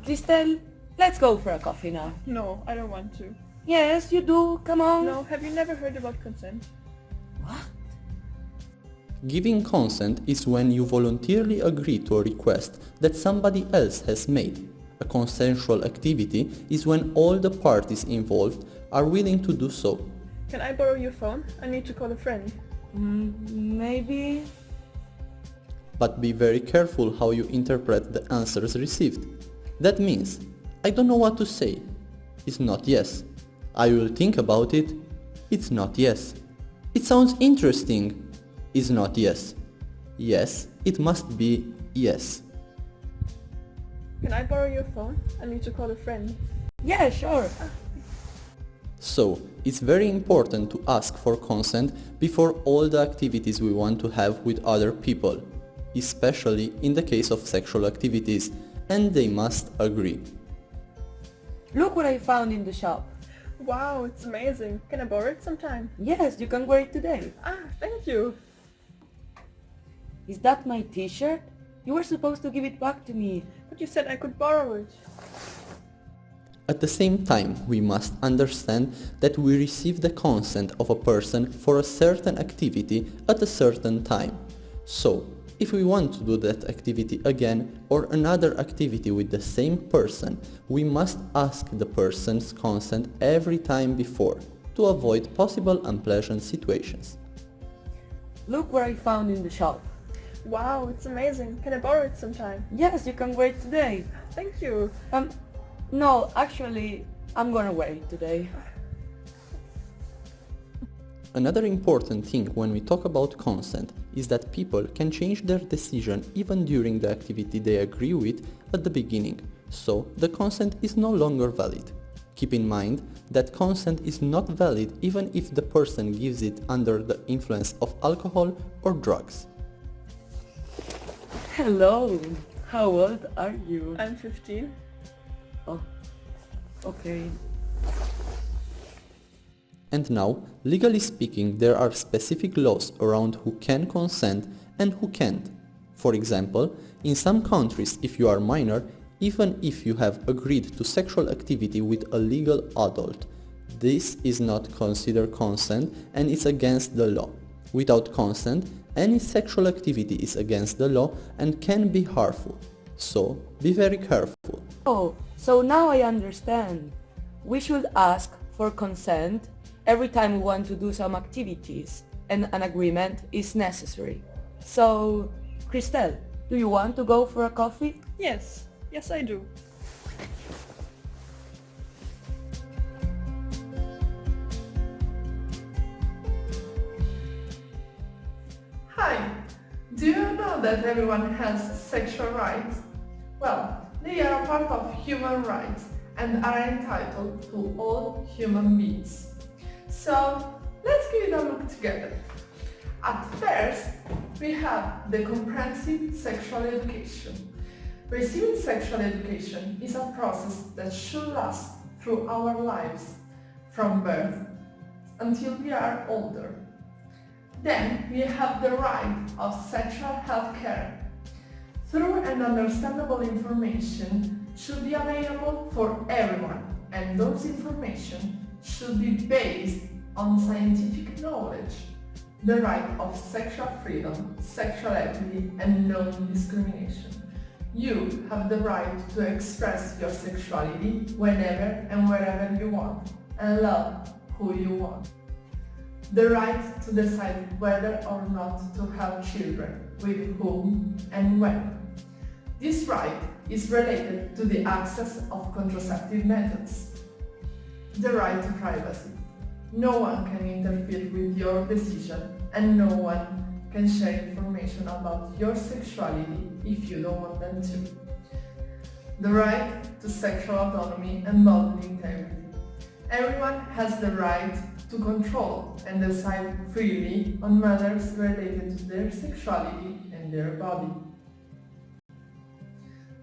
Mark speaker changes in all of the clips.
Speaker 1: Cristel, let's go for a coffee now.
Speaker 2: No, I don't want to.
Speaker 1: Yes, you do. Come on.
Speaker 2: No, have you never heard about consent?
Speaker 1: What?
Speaker 3: Giving consent is when you voluntarily agree to a request that somebody else has made. A consensual activity is when all the parties involved are willing to do so.
Speaker 2: Can I borrow your phone? I need to call a friend.
Speaker 1: Maybe.
Speaker 3: But be very careful how you interpret the answers received. That means, I don't know what to say. It's not yes. I will think about it. It's not yes. It sounds interesting. Is not yes. Yes, it must be yes.
Speaker 2: Can I borrow your phone? I need to call a friend.
Speaker 1: Yeah, sure.
Speaker 3: So, it's very important to ask for consent before all the activities we want to have with other people, especially in the case of sexual activities, and they must agree.
Speaker 1: Look what I found in the shop.
Speaker 2: Wow, it's amazing. Can I borrow it sometime?
Speaker 1: Yes, you can wear it today.
Speaker 2: Thank you.
Speaker 1: Is that my t-shirt? You were supposed to give it back to me.
Speaker 2: But you said I could borrow it.
Speaker 3: At the same time, we must understand that we receive the consent of a person for a certain activity at a certain time. So, if we want to do that activity again or another activity with the same person, we must ask the person's consent every time before to avoid possible unpleasant situations.
Speaker 1: Look what I found in the shop.
Speaker 2: Wow, it's amazing. Can I borrow it sometime?
Speaker 1: Yes, you can wear it today.
Speaker 2: Thank you.
Speaker 1: No, actually, I'm gonna wear it today.
Speaker 3: Another important thing when we talk about consent is that people can change their decision even during the activity they agree with at the beginning, so the consent is no longer valid. Keep in mind that consent is not valid even if the person gives it under the influence of alcohol or drugs.
Speaker 1: Hello, how old are you?
Speaker 2: I'm 15.
Speaker 1: Oh, okay.
Speaker 3: And now, legally speaking, there are specific laws around who can consent and who can't. For example, in some countries, if you are minor, even if you have agreed to sexual activity with a legal adult, this is not considered consent and is against the law. Without consent, any sexual activity is against the law and can be harmful. So, be very careful.
Speaker 1: Oh, so now I understand. We should ask for consent every time we want to do some activities and an agreement is necessary. So, Cristel, do you want to go for a coffee?
Speaker 2: Yes, I do.
Speaker 4: Hi! Do you know that everyone has sexual rights? Well, they are a part of human rights and are entitled to all human beings. So, let's give it a look together. At first, we have the comprehensive sexual education. Receiving sexual education is a process that should last through our lives, from birth until we are older. Then we have the right of sexual health care. Thorough and understandable information should be available for everyone, and those information should be based on scientific knowledge. The right of sexual freedom, sexual equity, and non-discrimination. You have the right to express your sexuality whenever and wherever you want, and love who you want. The right to decide whether or not to have children, with whom and when. This right is related to the access of contraceptive methods. The right to privacy. No one can interfere with your decision, and no one can share information about your sexuality if you don't want them to. The right to sexual autonomy and bodily integrity. Everyone has the right to control and decide freely on matters related to their sexuality and their body.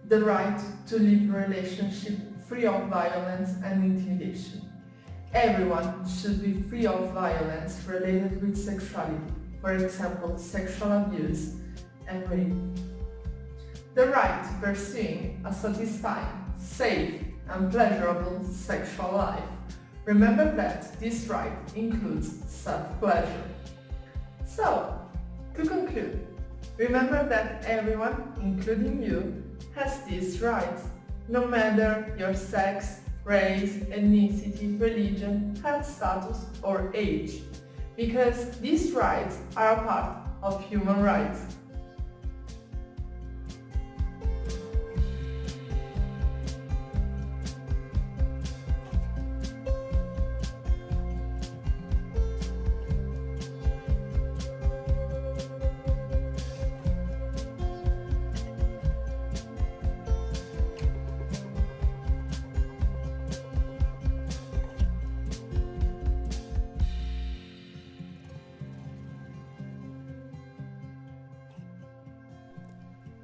Speaker 4: The right to live a relationship free of violence and intimidation. Everyone should be free of violence related with sexuality, for example, sexual abuse and rape. The right to pursuing a satisfying, safe and pleasurable sexual life. Remember that this right includes self-pleasure. So, to conclude, remember that everyone, including you, has these rights, no matter your sex, race, ethnicity, religion, health status, or age, because these rights are a part of human rights.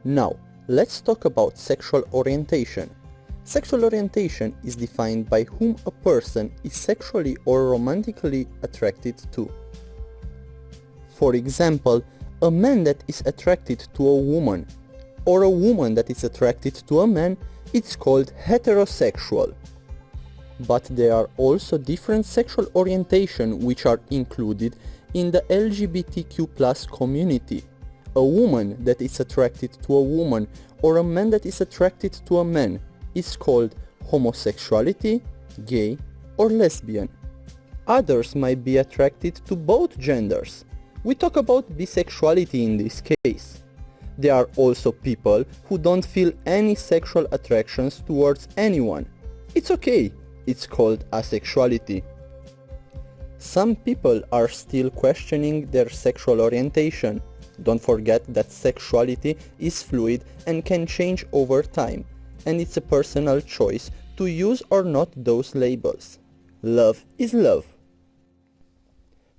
Speaker 3: Now, let's talk about sexual orientation. Sexual orientation is defined by whom a person is sexually or romantically attracted to. For example, a man that is attracted to a woman, or a woman that is attracted to a man, it's called heterosexual. But there are also different sexual orientation which are included in the LGBTQ+ community. A woman that is attracted to a woman or a man that is attracted to a man is called homosexuality, gay, or lesbian. Others might be attracted to both genders. We talk about bisexuality in this case. There are also people who don't feel any sexual attractions towards anyone. It's okay, it's called asexuality. Some people are still questioning their sexual orientation. Don't forget that sexuality is fluid and can change over time, and it's a personal choice to use or not those labels. Love is love.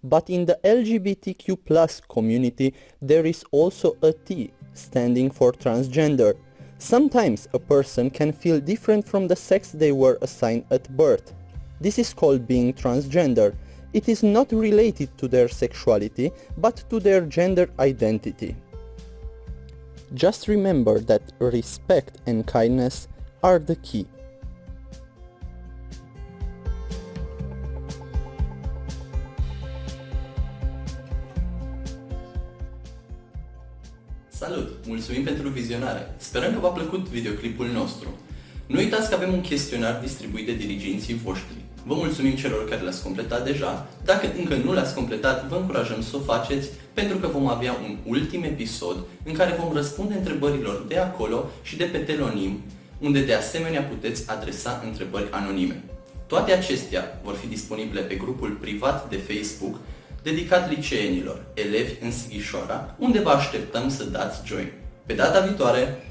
Speaker 3: But in the LGBTQ+ community, there is also a T, standing for transgender. Sometimes a person can feel different from the sex they were assigned at birth. This is called being transgender. It is not related to their sexuality, but to their gender identity. Just remember that respect and kindness are the key.
Speaker 5: Salut! Mulțumim pentru vizionare! Sperăm că v-a plăcut videoclipul nostru. Nu uitați că avem un chestionar distribuit de diriginții voștri. Vă mulțumim celor care l-ați completat deja. Dacă încă nu l-ați completat, vă încurajăm să o faceți, pentru că vom avea un ultim episod în care vom răspunde întrebărilor de acolo și de pe telonim, unde de asemenea puteți adresa întrebări anonime. Toate acestea vor fi disponibile pe grupul privat de Facebook dedicat liceenilor, elevi în Sighişoara, unde vă așteptăm să dați join. Pe data viitoare!